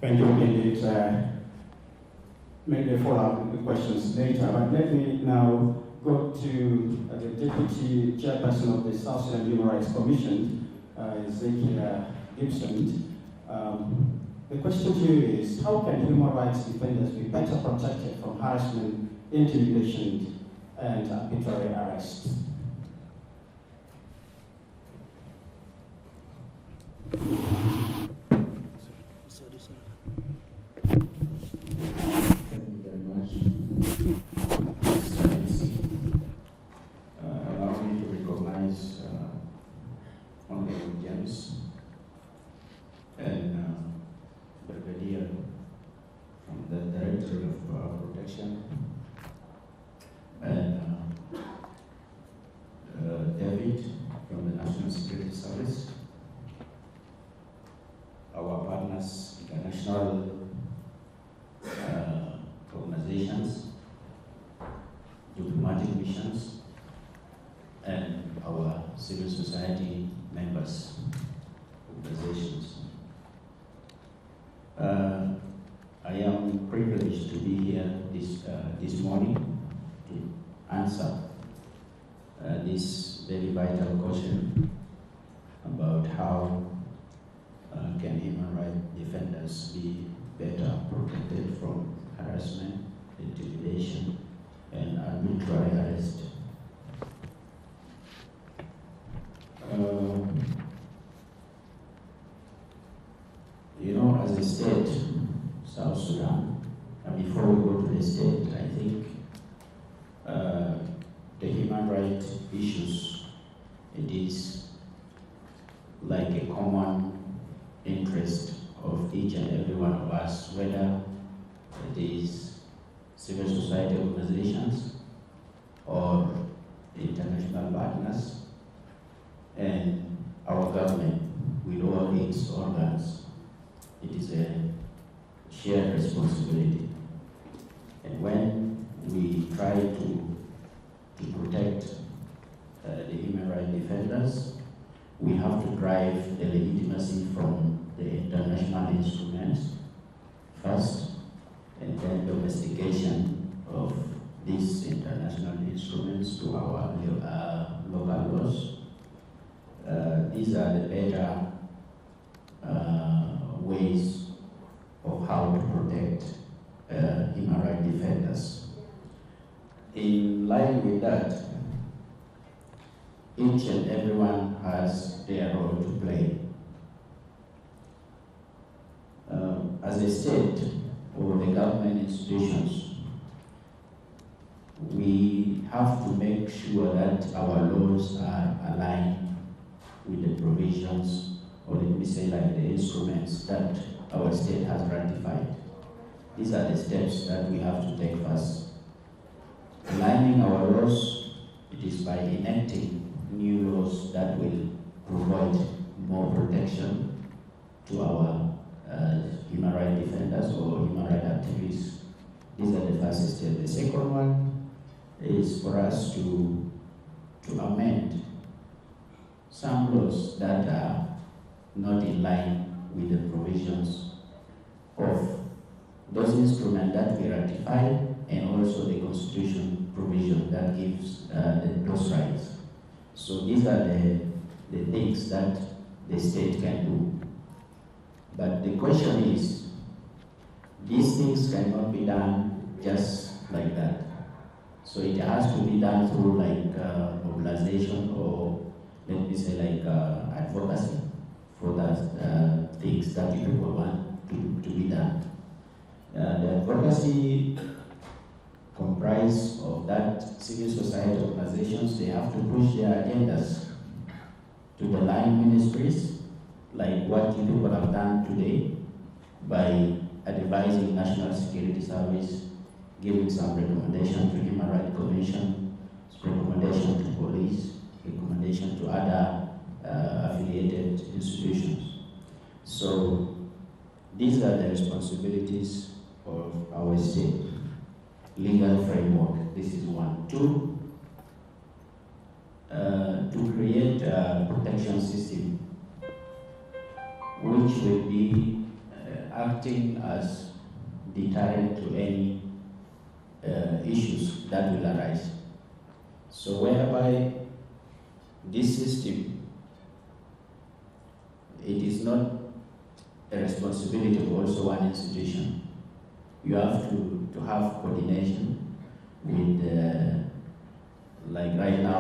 Thank you, indeed. Maybe follow-up questions later, but let me now go to the Deputy Chairperson of the South Sudan Human Rights Commission, Zekia, Ibsen. The question to you is, how can human rights defenders be better protected from harassment, intimidation, and arbitrary arrest? Our partners, international organizations, diplomatic missions, and our civil society members, organizations. I am privileged to be here this morning to answer this very vital question about how can human rights defenders be better protected from harassment, intimidation, and arbitrary arrest. As a state, South Sudan, and before we go to the state, I think the human rights issues, it is like a common interest of each and every one of us, whether it is civil society organizations or international partners and our government with all its organs. It is a shared responsibility. And when we try to protect the human rights defenders, we have to drive the legitimacy from the international instruments first, and then domestication of these international instruments to our local laws. These are the better ways of how to protect human rights defenders. In line with that, each and everyone has their role to play. As a state or the government institutions, we have to make sure that our laws are aligned with the provisions, or let me say like the instruments that our state has ratified. These are the steps that we have to take first. Aligning our laws, it is by enacting new laws that will provide more protection to our human rights defenders or human rights activists. These are the first steps. The second one is for us to amend some laws that are not in line with the provisions of those instruments that we ratify, and also the constitution provision that gives those rights. So these are the things that the state can do. But the question is, these things cannot be done just like that. So it has to be done through like mobilization, or let me say like advocacy for that things that people want to be done. The advocacy comprise of that civil society organizations. They have to push their agendas to the line ministries, like what you people have done today by advising National Security Service, giving some recommendation to Human Rights Commission, recommendation to police, recommendation to other affiliated institutions. So these are the responsibilities of our state. Legal framework, this is one. Two, to create a protection system which will be acting as deterrent to any issues that will arise. So whereby this system, it is not a responsibility of also one institution. You have to have coordination with, like right now,